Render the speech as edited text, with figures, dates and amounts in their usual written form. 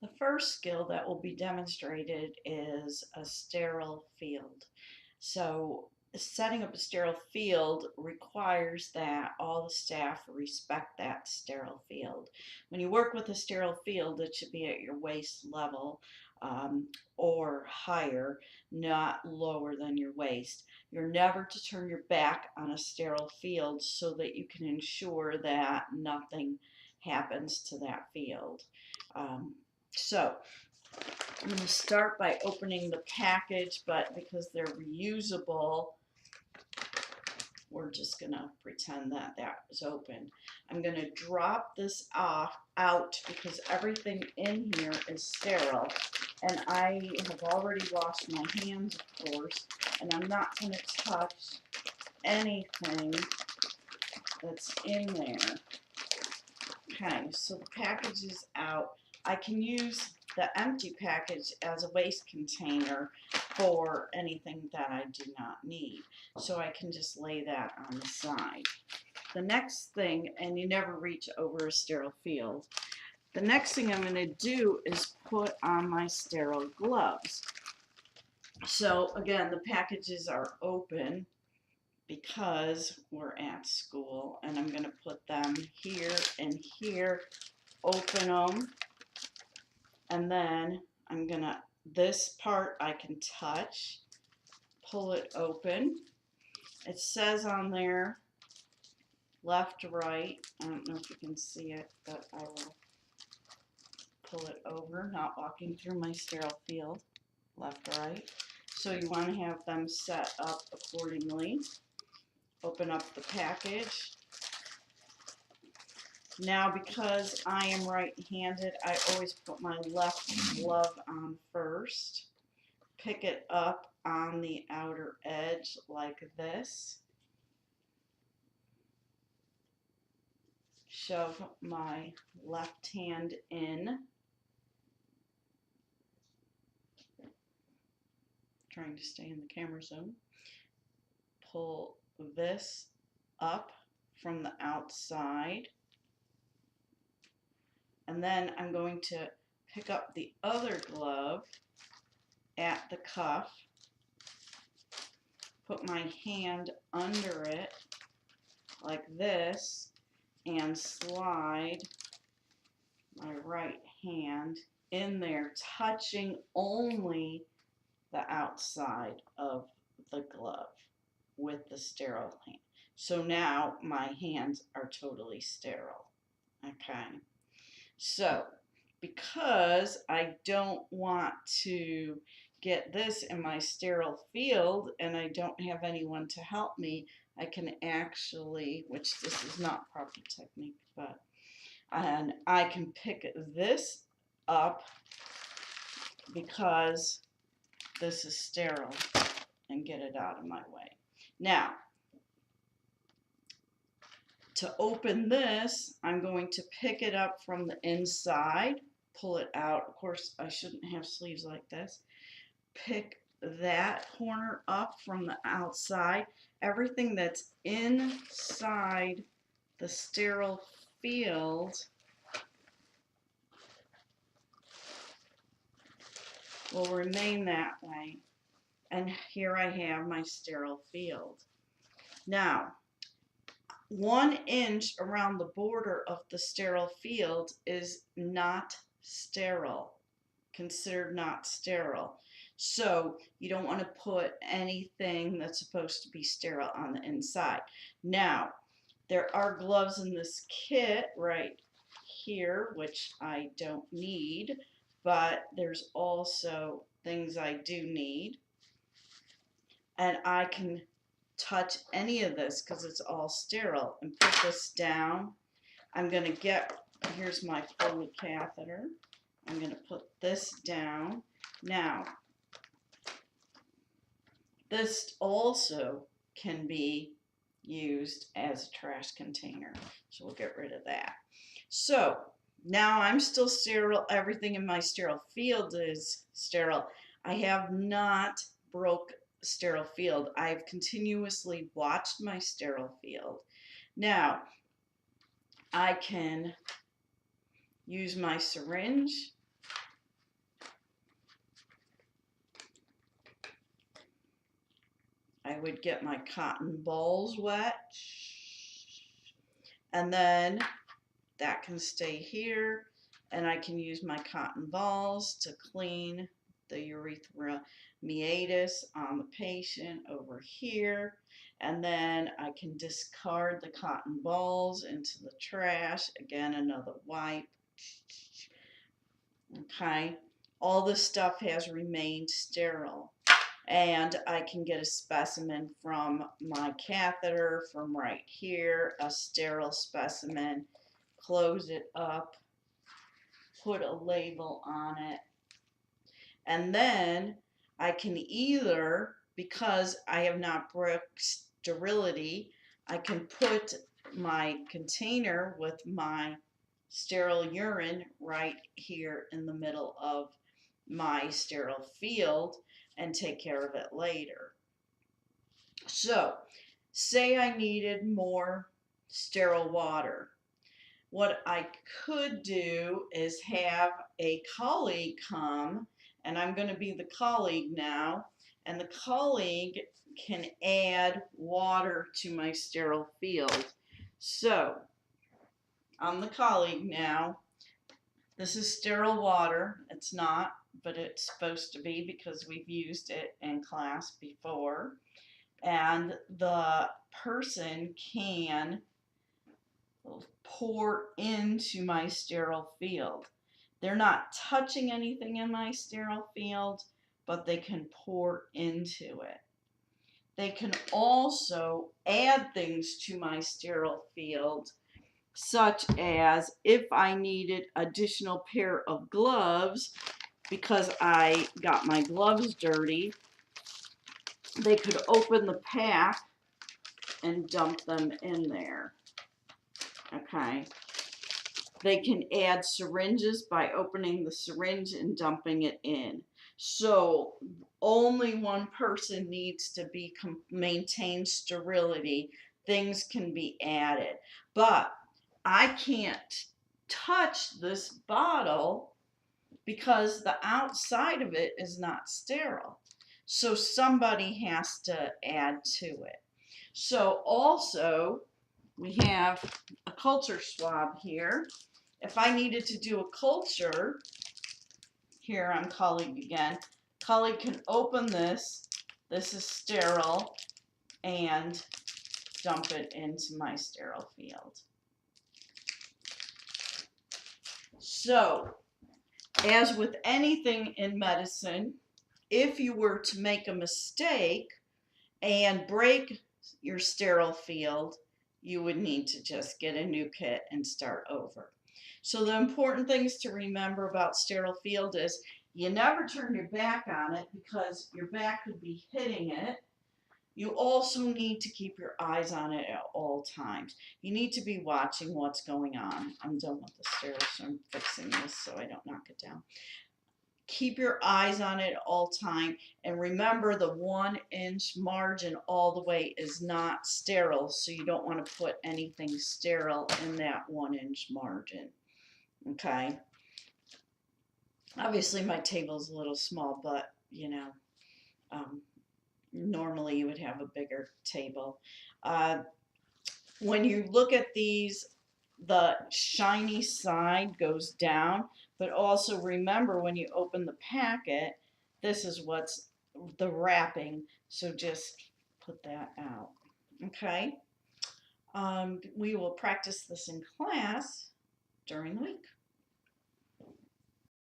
The first skill that will be demonstrated is a sterile field. So setting up a sterile field requires that all the staff respect that sterile field. When you work with a sterile field, it should be at your waist level or higher, not lower than your waist. You're never to turn your back on a sterile field so that you can ensure that nothing happens to that field. Um, so I'm going to start by opening the package, but because they're reusable, we're just going to pretend that that is open. I'm going to drop this out because everything in here is sterile. And I have already washed my hands, of course, and I'm not going to touch anything that's in there. Okay, so the package is out. I can use the empty package as a waste container for anything that I do not need. So I can just lay that on the side. The next thing, and you never reach over a sterile field, the next thing I'm going to do is put on my sterile gloves. So again, the packages are open because we're at school, and I'm going to put them here and here, open them, and then I'm gonna, this part I can touch, pull it open. It says on there left to right. I don't know if you can see it, but I will pull it over, not walking through my sterile field, left to right. So you want to have them set up accordingly. Open up the package. Now, because I am right-handed, I always put my left glove on first. Pick it up on the outer edge like this. Shove my left hand in. Trying to stay in the camera zone. Pull this up from the outside. And then I'm going to pick up the other glove at the cuff, put my hand under it like this, and slide my right hand in there, touching only the outside of the glove with the sterile hand. So now my hands are totally sterile. Okay. So because I don't want to get this in my sterile field and I don't have anyone to help me, I can actually, which this is not proper technique, but and I can pick this up because this is sterile and get it out of my way. Now, to open this, I'm going to pick it up from the inside, pull it out. Of course, I shouldn't have sleeves like this. Pick that corner up from the outside. Everything that's inside the sterile field will remain that way. And here I have my sterile field. Now, 1 inch around the border of the sterile field is not sterile, considered not sterile. So you don't want to put anything that's supposed to be sterile on the inside. Now, there are gloves in this kit right here, which I don't need, but there's also things I do need. And I can touch any of this because it's all sterile, and put this down. I'm going to get, here's my fluid catheter. I'm going to put this down. Now, this also can be used as a trash container, so we'll get rid of that. So now I'm still sterile. Everything in my sterile field is sterile. I have not broke sterile field. I've continuously watched my sterile field. Now, I can use my syringe would get my cotton balls wet, and then that can stay here, and I can use my cotton balls to clean the urethra meatus on the patient over here, and then I can discard the cotton balls into the trash. Again, another wipe. Okay, all this stuff has remained sterile, and I can get a specimen from my catheter from right here, a sterile specimen, close it up, put a label on it, and then I can either, because I have not broke sterility, I can put my container with my sterile urine right here in the middle of my sterile field and take care of it later. So, say I needed more sterile water. What I could do is have a colleague come, and I'm going to be the colleague now, and the colleague can add water to my sterile field. So, I'm the colleague now. This is sterile water. It's not, but it's supposed to be because we've used it in class before. And the person can pour into my sterile field. They're not touching anything in my sterile field, but they can pour into it. They can also add things to my sterile field, such as if I needed additional pair of gloves because I got my gloves dirty, they could open the pack and dump them in there. Okay. They can add syringes by opening the syringe and dumping it in. So only one person needs to be maintain sterility. Things can be added. But I can't touch this bottle because the outside of it is not sterile. So somebody has to add to it. So also we have a culture swab here. If I needed to do a culture, here I'm colleague again. Colleague can open this. This is sterile, and dump it into my sterile field. So, as with anything in medicine, if you were to make a mistake and break your sterile field, you would need to just get a new kit and start over. So the important things to remember about sterile field is you never turn your back on it because your back could be hitting it. You also need to keep your eyes on it at all times. You need to be watching what's going on. I'm done with the sterile, so I'm fixing this so I don't knock it down. Keep your eyes on it at all time, and remember the 1-inch margin all the way is not sterile, so you don't want to put anything sterile in that 1-inch margin. Okay. Obviously my table's a little small, but you know, normally you would have a bigger table. When you look at these, the shiny side goes down, but also remember when you open the packet, this is what's the wrapping, so just put that out. Okay. We will practice this in class during the week.